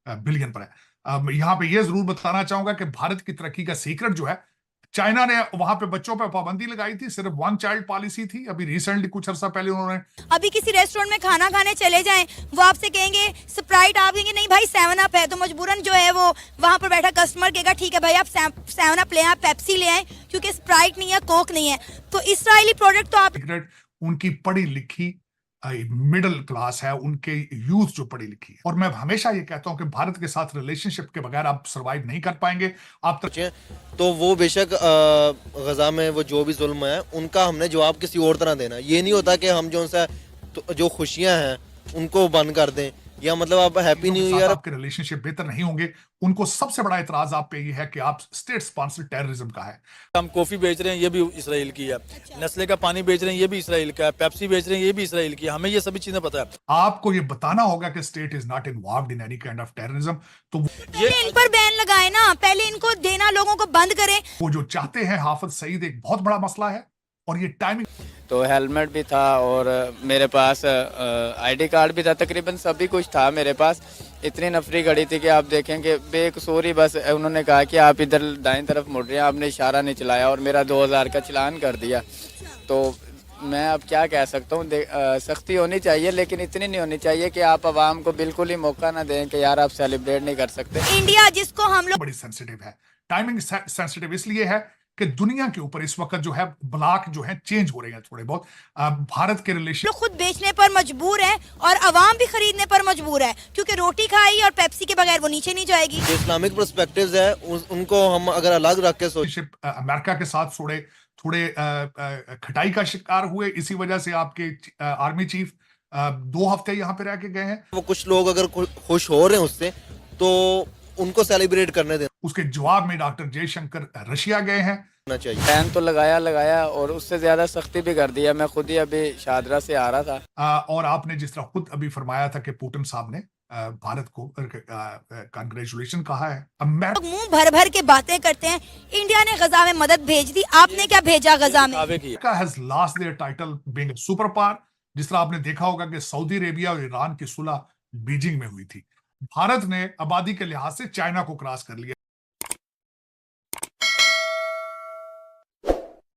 Billion पर है। यहाँ पे ये जरूर बताना चाहूंगा कि भारत की तरक्की का सीक्रेट जो है, चाइना ने वहां पे बच्चों पे पाबंदी लगाई थी, सिर्फ वन चाइल्ड पॉलिसी थी। अभी रिसेंटली कुछ अर्सा पहले उन्होंने, अभी किसी रेस्टोरेंट में खाना खाने चले जाएं, वो आपसे कहेंगे स्प्राइट, आप कहेंगे नहीं भाई 7 अप है, तो मजबूरन जो है वो वहां पर बैठा कस्टमर कहेगा ठीक है भाई आप 7 अप ले आए, पेप्सी ले आए, क्योंकि स्प्राइट नहीं है, कोक नहीं है। तो इसराइली प्रोडक्ट तो आप, सीक्रेट उनकी पढ़ी लिखी मिडिल क्लास है, उनके यूथ जो पढ़ी लिखी है। और मैं हमेशा ये कहता हूं कि भारत के साथ रिलेशनशिप के बगैर आप सरवाइव नहीं कर पाएंगे। आप तो वो बेशक गजा में वो जो भी जुल्म है उनका हमने जवाब किसी और तरह देना। ये नहीं होता कि हम जो उनसे तो जो खुशियां हैं उनको बंद कर दें, या मतलब आप हैप्पी न्यू ईयर, आपके रिलेशनशिप बेहतर नहीं होंगे। उनको सबसे बड़ा इतराज आप पे ये है कि आप स्टेट स्पॉन्सर टेररिज्म का है। हम कॉफी बेच रहे हैं ये भी इसराइल की है, नेस्ले का पानी बेच रहे हैं ये भी इसराइल का है, पेप्सी बेच रहे हैं ये भी इसराइल की है। हमें ये सभी चीजें पता है। आपको ये बताना होगा कि state is not involved in any kind of terrorism. तो ये इन पर बैन लगाए ना, पहले इनको देना लोगों को बंद करें। वो जो चाहते हैं, हाफिज सईद एक बहुत बड़ा मसला है, और ये टाइमिंग। तो हेलमेट भी था और मेरे पास आईडी कार्ड भी था, तकरीबन सभी कुछ था मेरे पास। इतनी नफरी खड़ी थी कि आप देखेंगे बेकसूर ही बस उन्होंने कहा कि आप इधर दाएं तरफ मुड़ रहे हैं, आपने इशारा नहीं चलाया और मेरा 2000 का चालान कर दिया। तो मैं अब क्या कह सकता हूँ, सख्ती होनी चाहिए लेकिन इतनी नहीं होनी चाहिए कि आप आवाम को बिल्कुल ही मौका ना दें कि यार आप सेलिब्रेट नहीं कर सकते। इंडिया जिसको हम लोग बड़ी सेंसिटिव है, टाइमिंग सेंसिटिव इसलिए है कि दुनिया के ऊपर इस वक्त जो है ब्लॉक जो है चेंज हो रहे हैं थोड़े बहुत। भारत के रिलेशन खुद बेचने पर मजबूर है और अवाम भी खरीदने पर मजबूर है, क्योंकि रोटी खाई और पेप्सी के बगैर वो नीचे नहीं जाएगी। इस्लामिक पर्सपेक्टिव्स है उनको हम अगर अलग रख के अमेरिका के साथ थोड़े खटाई का शिकार हुए। इसी वजह से आपके आर्मी चीफ 2 हफ्ते यहाँ पे रह के गए हैं। वो कुछ लोग अगर खुश हो रहे हैं उससे तो उनको सेलिब्रेट करने देना उसके जवाब में डॉक्टर जयशंकर रशिया गए हैं। चाहिए। बैन तो लगाया और उससे ज्यादा सख्ती भी कर दिया। मैं खुद ही अभी शादरा से आ रहा था। और आपने जिस तरह खुद अभी फरमाया था कि पुतिन साहब ने भारत को कांग्रेचुलेशन कहा है। लोग मुंह भर भर के बातें करते हैं, इंडिया ने गजा में मदद भेज दी, आपने क्या भेजा गजा में? America has lost their title being super power. जिस तरह आपने देखा होगा कि सऊदी अरेबिया और ईरान की सुलह बीजिंग में हुई थी। भारत ने आबादी के लिहाज से चाइना को क्रॉस कर लिया।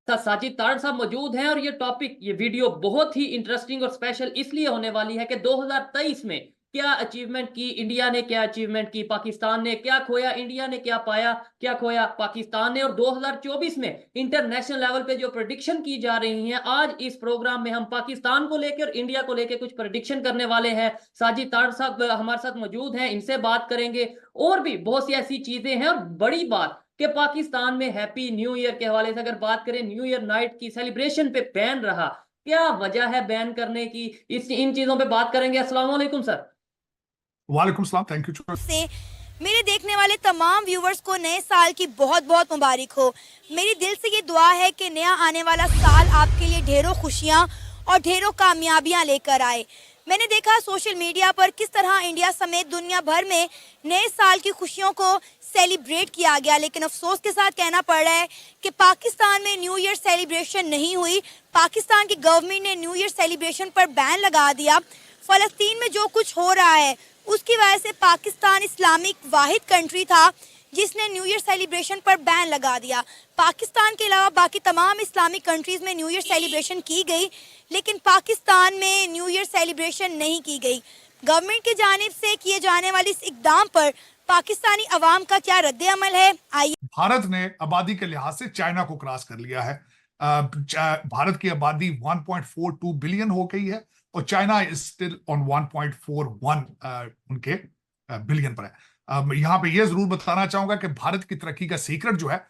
साजिद तारड़ साहब मौजूद हैं और ये वीडियो बहुत ही इंटरेस्टिंग और स्पेशल इसलिए होने वाली है कि 2023 में क्या अचीवमेंट की इंडिया ने, क्या अचीवमेंट की पाकिस्तान ने, क्या खोया इंडिया ने, क्या पाया, क्या खोया पाकिस्तान ने। और 2024 में इंटरनेशनल लेवल पे जो प्रेडिक्शन की जा रही हैं, आज इस प्रोग्राम में हम पाकिस्तान को लेकर, इंडिया को लेकर कुछ प्रेडिक्शन करने वाले हैं। साजिद तारड़ साहब हमारे साथ मौजूद हैं, इनसे बात करेंगे। और भी बहुत सी ऐसी चीजें हैं, और बड़ी बात कि पाकिस्तान में हैप्पी न्यू ईयर के हवाले से अगर बात करें, न्यू ईयर नाइट की सेलिब्रेशन पे बैन रहा, क्या वजह है बैन करने की, इन चीजों पे बात करेंगे। अस्सलाम वालेकुम सर। वालेकुम सलाम, थैंक यू। से मेरे देखने वाले तमाम व्यूवर्स को नए साल की बहुत बहुत मुबारक हो। मेरी दिल से ये दुआ है कि नया आने वाला साल आपके लिए ढेरों खुशियाँ और ढेरों कामयाबियाँ लेकर आए। मैंने देखा सोशल मीडिया पर किस तरह इंडिया समेत दुनिया भर में नए साल की खुशियों को सेलिब्रेट किया गया, लेकिन अफसोस के साथ कहना पड़ रहा है कि पाकिस्तान में न्यू ईयर सेलिब्रेशन नहीं हुई। पाकिस्तान की गवर्नमेंट ने न्यू ईयर सेलिब्रेशन पर बैन लगा दिया। फ़लस्तीन में जो कुछ हो रहा है उसकी वजह से पाकिस्तान इस्लामिक वाहिद कंट्री था जिसने न्यू ईयर सेलिब्रेशन पर बैन लगा दिया। पाकिस्तान के अलावा बाकी तमाम इस्लामिक कंट्रीज़ में न्यू ईयर सेलिब्रेशन की गई, लेकिन पाकिस्तान में न्यू ईयर सेलिब्रेशन नहीं की गई। गवर्नमेंट की जानिब से किए जाने वाले इस इक़दाम पर पाकिस्तानी अवाम का क्या रद्द अमल है, आइए। भारत ने आबादी के लिहाज से चाइना को क्रॉस कर लिया है। भारत की आबादी 1.42 बिलियन हो गई है और चाइना इज स्टिल ऑन 1.41 उनके बिलियन पर है। यहाँ पे ये जरूर बताना चाहूंगा कि भारत की तरक्की का सीक्रेट जो है,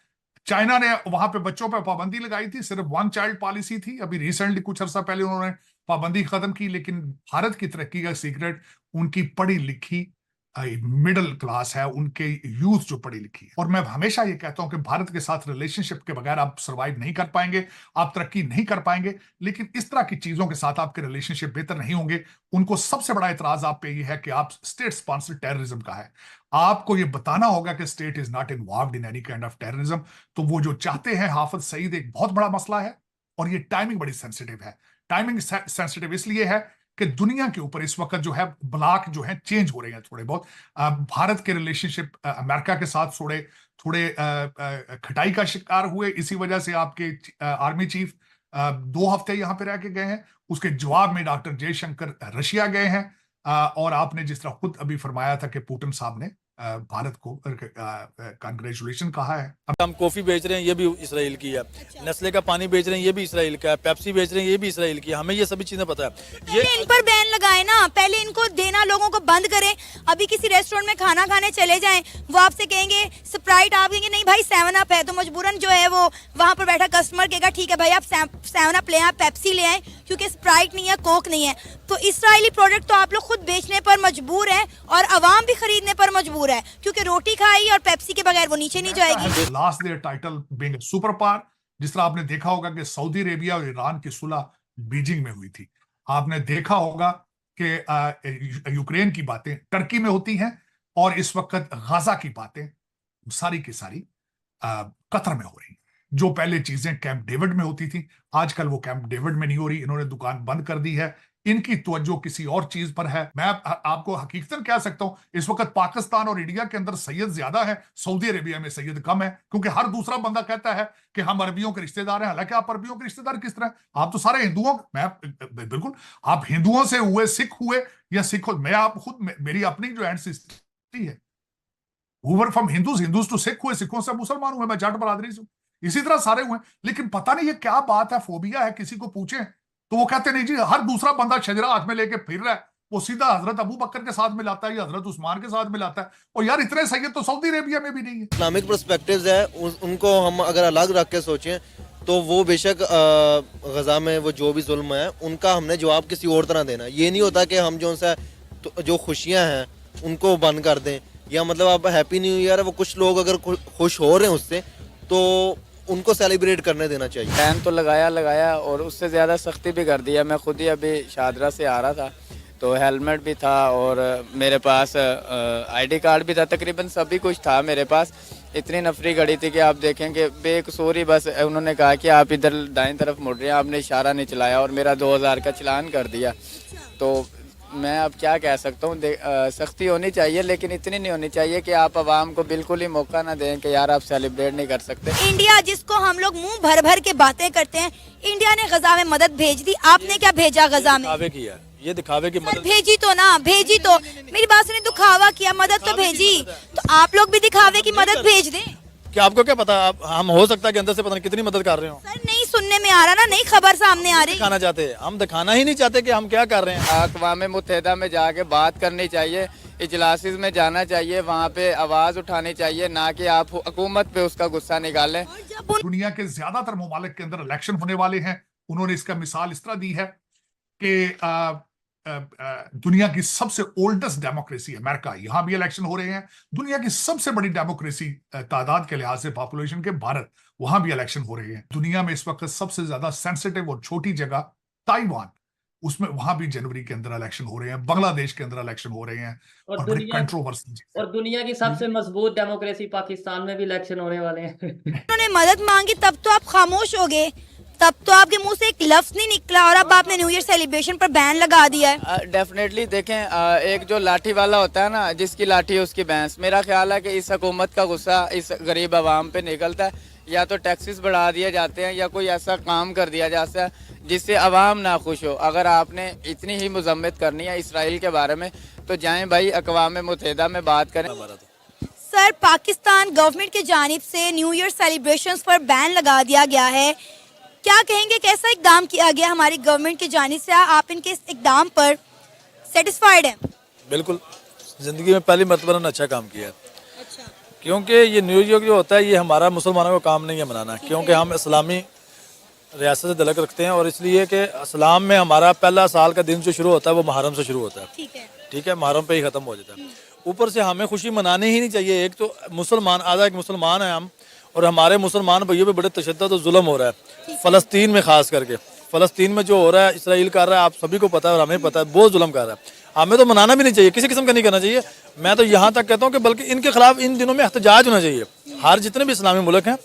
चाइना ने वहां पे बच्चों पे पाबंदी लगाई थी, सिर्फ वन चाइल्ड पॉलिसी थी। अभी रिसेंटली कुछ अर्सा पहले उन्होंने पाबंदी खत्म की। लेकिन भारत की तरक्की का सीक्रेट उनकी पढ़ी लिखी मिडिल क्लास है, उनके यूथ जो पढ़ी लिखी है। और मैं हमेशा ये कहता हूं कि भारत के साथ रिलेशनशिप के बगैर आप सरवाइव नहीं कर पाएंगे, आप तरक्की नहीं कर पाएंगे। लेकिन इस तरह की चीजों के साथ आपके रिलेशनशिप बेहतर नहीं होंगे। उनको सबसे बड़ा इतराज आप पे ये है कि आप स्टेट स्पॉन्सर टेररिज्म का है। आपको ये बताना होगा कि state is not involved in any kind of terrorism. तो वो जो चाहते हैं, हाफिज सईद एक बहुत बड़ा मसला है, और ये टाइमिंग बड़ी सेंसिटिव है। टाइमिंग सेंसिटिव इसलिए है कि दुनिया के ऊपर इस वक्त जो है ब्लॉक जो है चेंज हो रहे हैं थोड़े बहुत। भारत के रिलेशनशिप अमेरिका के साथ थोड़े थोड़े खटाई का शिकार हुए, इसी वजह से आपके आर्मी चीफ 2 हफ्ते यहाँ पे रह के गए हैं। उसके जवाब में डॉक्टर जयशंकर रशिया गए हैं। और आपने जिस तरह खुद अभी फरमाया था कि पुतिन साहब ने भारत को कांग्रेचुलेशन कहा है। हम कॉफी बेच रहे हैं ये भी इसराइल की है, नेस्ले का पानी बेच रहे हैं ये भी इसराइल का है, पेप्सी बेच रहे हैं ये भी इसराइल की है। हमें ये सभी चीजें पता है। ये पहले इन पर बैन लगाए ना, पहले इनको देना लोगों को बंद करें। अभी किसी रेस्टोरेंट में खाना खाने चले जाएं, वो आपसे कहेंगे स्प्राइट, आप कहेंगे नहीं भाई 7 अप है, तो मजबूरन जो है वो वहां पर बैठा कस्टमर कहेगा ठीक है भाई आप 7 अप ले आए, पेप्सी ले आए, क्योंकि स्प्राइट नहीं है, कोक नहीं है। तो इसराइली प्रोडक्ट तो आप लोग खुद बेचने पर मजबूर हैं और अवाम भी खरीदने पर मजबूर है, क्योंकि रोटी खाई और पेप्सी के बगैर वो नीचे नहीं जाएगी। Lost their title being a superpower, जिस तरह आपने देखा होगा कि सऊदी अरेबिया और ईरान की सुलह बीजिंग में हुई थी। आपने देखा होगा कि यूक्रेन की बातें टर्की में होती हैं और इस वक्त गाजा की बातें सारी की सारी कतर में हो रही। जो पहले चीजें कैंप डेविड में होती थी, आजकल वो कैंप डेविड में नहीं हो रही। इन्होंने दुकान बंद कर दी है, इनकी तवज्जो किसी और चीज पर है। मैं आपको हकीकतन कह सकता हूं, इस वक्त पाकिस्तान और इंडिया के अंदर सैयद ज्यादा है, सऊदी अरेबिया में सैयद कम है, क्योंकि हर दूसरा बंदा कहता है कि हम अरबियों के रिश्तेदार हैं। हालांकि आप अरबियों के रिश्तेदार किस तरह? आप तो सारे हिंदुओं, मैं बिल्कुल, आप हिंदुओं से हुए, सिख हुए या सिख, मैं आप खुद, मेरी अपनी जो एंसेस्ट्री है who were from Hindus to Sikh हुए, सिखों से मुसलमान हुए, मैं जाट बरादरी से, इसी तरह सारे हुए। लेकिन पता नहीं ये क्या बात है, फोबिया है, किसी को पूछे तो वो कहते नहीं जी, हर दूसरा बंदा शजरा हाथ में लेके फिर रहा है, वो सीधा हजरत अबू बकर के साथ मिलाता है या हजरत उस्मान के साथ मिलाता है। और यार इतने सैयद तो सऊदी अरेबिया में भी नहीं है। इस्लामिक पर्सपेक्टिव्स है उनको हम अगर अलग रख के सोचें तो वो बेशक गजा में वो जो भी जुल्म है उनका हमने जवाब किसी और तरह देना। ये नहीं होता कि हम जो सा तो जो खुशियां हैं उनको बंद कर दें, या मतलब आप हैप्पी न्यू ईयर है, वो कुछ लोग अगर खुश हो रहे हैं उससे तो उनको सेलिब्रेट करने देना चाहिए। बैन तो लगाया और उससे ज़्यादा सख्ती भी कर दिया। मैं खुद ही अभी शादरा से आ रहा था तो हेलमेट भी था और मेरे पास आईडी कार्ड भी था, तकरीबन सभी कुछ था मेरे पास। इतनी नफरी गड़ी थी कि आप देखें कि बेकसूर ही बस उन्होंने कहा कि आप इधर दाएं तरफ मुड़ रहे हैं, आपने इशारा नहीं चलाया और मेरा 2000 का चालान कर दिया। तो मैं अब क्या कह सकता हूँ, सख्ती होनी चाहिए लेकिन इतनी नहीं होनी चाहिए कि आप आवाम को बिल्कुल ही मौका ना दें कि यार आप सेलिब्रेट नहीं कर सकते। इंडिया जिसको हम लोग मुंह भर भर के बातें करते हैं, इंडिया ने गजा में मदद भेज दी, आपने क्या भेजा गजा में? दिखावे की है, ये दिखावे की मदद भेजी तो ना, भेजी तो, मेरी बात सुनिए, दिखावा किया, मदद तो भेजी, तो आप लोग भी दिखावे की मदद भेज दें। क्या आपको क्या पता, हम हो सकता है कि अंदर से पता नहीं कितनी मदद कर रहे हो। सर नहीं सुनने में आ रहा ना, नहीं खबर सामने आ रही। दिखाना चाहते हैं, हम दिखाना ही नहीं चाहते कि हम क्या कर रहे हैं। अक़वाम मुत्तहिदा में जाके बात करनी चाहिए, इजलासिस में जाना चाहिए, वहाँ पे आवाज़ उठानी चाहिए, ना कि आप हुकूमत पे उसका गुस्सा निकालें। दुनिया के ज्यादातर ममालिक के अंदर इलेक्शन होने वाले हैं। उन्होंने इसका मिसाल इस तरह दी है कि दुनिया की सबसे ओल्डेस्ट डेमोक्रेसी अमेरिका, यहां भी इलेक्शन हो रहे हैं। दुनिया की सबसे बड़ी डेमोक्रेसी तादाद के लिहाज से पॉपुलेशन के भारत, वहां भी इलेक्शन हो रहे हैं। दुनिया में इस वक्त सबसे ज्यादा सेंसिटिव और छोटी जगह ताइवान, उसमें वहां भी जनवरी के अंदर इलेक्शन हो रहे हैं। बांग्लादेश के अंदर इलेक्शन हो रहे हैं और बड़ी कंट्रोवर्सी। और दुनिया की सबसे मजबूत डेमोक्रेसी पाकिस्तान में भी इलेक्शन होने वाले हैं। उन्होंने मदद मांगी तब तो आप खामोश हो गए, तब तो आपके मुंह से एक लफ्ज नहीं निकला और अब आपने न्यू ईयर सेलिब्रेशन पर बैन लगा दिया है। डेफिनेटली देखें, एक जो लाठी वाला होता है ना, जिसकी लाठी है उसकी भैंस। मेरा ख्याल है कि इस हुकूमत का गुस्सा इस गरीब आवाम पे निकलता है, या तो टैक्सेस बढ़ा दिए जाते हैं या कोई ऐसा काम कर दिया जाता है जिससे आवाम ना खुश हो। अगर आपने इतनी ही मजम्मत करनी है इसराइल के बारे में तो जाएं भाई अक़वाम मुत्तहिदा में बात करें। सर पाकिस्तान गवर्नमेंट की जानिब से न्यू ईयर सेलिब्रेशंस पर बैन लगा दिया गया है, क्या कहेंगे, कैसा इकदाम किया गया हमारी गवर्नमेंट की जानिब से? आप इनके इस इकदाम पर सेटिस्फाइड हैं? बिल्कुल, जिंदगी में पहली मरतबा उन्होंने अच्छा काम किया है। क्योंकि ये न्यू ईयर जो होता है ये हमारा मुसलमानों का काम नहीं है मनाना, क्योंकि हम इस्लामी रियासत से तल्लुक़ रखते हैं और इसलिए कि इस्लाम में हमारा पहला साल का दिन जो शुरू होता है वो मुहर्रम से शुरू होता है। ठीक है, मुहर्रम पे ही ख़त्म हो जाता है। ऊपर से हमें खुशी मनानी ही नहीं चाहिए। एक तो मुसलमान, आधा एक मुसलमान है हम, और हमारे मुसलमान भाइयों पे बड़े तशद्दुद और जुल्म हो रहा है फ़लस्तीन में, ख़ास करके फ़लस्तीन में जो हो रहा है, इसराइल कर रहा है, आप सभी को पता है और हमें पता है, बहुत जुल्म कर रहा है। हमें तो मनाना भी नहीं चाहिए, किसी किस्म का नहीं करना चाहिए। मैं तो यहाँ तक कहता हूँ कि बल्कि इनके खिलाफ इन दिनों में एहतजाज होना चाहिए। हर जितने भी इस्लामी मुल्क हैं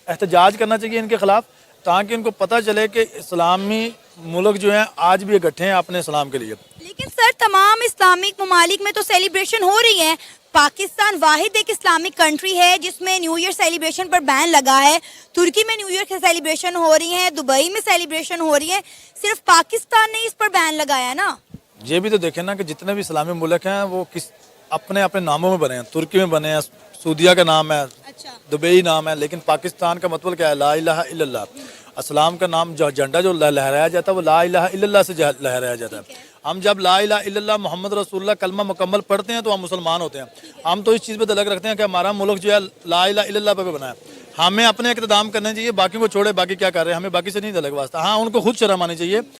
एहतजाज करना चाहिए इनके खिलाफ, ताकि इनको पता चले कि इस्लामी मुल्क जो हैं आज भी इकट्ठे हैं अपने इस्लाम के लिए। लेकिन सर तमाम इस्लामिक ममालिक में तो सेलिब्रेशन हो रही है। पाकिस्तान वाहिद एक इस्लामिक कंट्री है जिसमें न्यू ईयर सेलिब्रेशन पर बैन लगा है। तुर्की में न्यू ईयर की सेलिब्रेशन हो रही है, दुबई में सेलिब्रेशन हो रही है, सिर्फ पाकिस्तान ने इस पर बैन लगाया ना। ये भी तो देखें ना कि जितने भी इस्लामी मुल्क हैं वो किस अपने अपने नामों में बने हैं। तुर्की में बने हैं, सऊदीया का नाम है, अच्छा दुबई नाम है, लेकिन पाकिस्तान का मतलब क्या है? ला इलाहा इल्लल्लाह। इस्लाम का नाम जो झंडा जो लहराया जाता है वो ला इलाहा इल्लल्लाह से लहराया जाता है। हम जब ला इलाहा इल्लल्लाह मोहम्मद रसूलुल्लाह कलमा मुकम्मल पढ़ते हैं तो हम मुसलमान होते हैं। हम तो इस चीज़ पे तलक रखते हैं कि हमारा मुल्क जो है ला इलाहा इल्लल्लाह पे बना है। हमें अपने इक़्तिदाम करने चाहिए, बाकी को छोड़े बाकी क्या कर रहे हैं, हमें बाकी से नहीं तलक वास्ता। हाँ, उनको खुद शर्म आनी चाहिए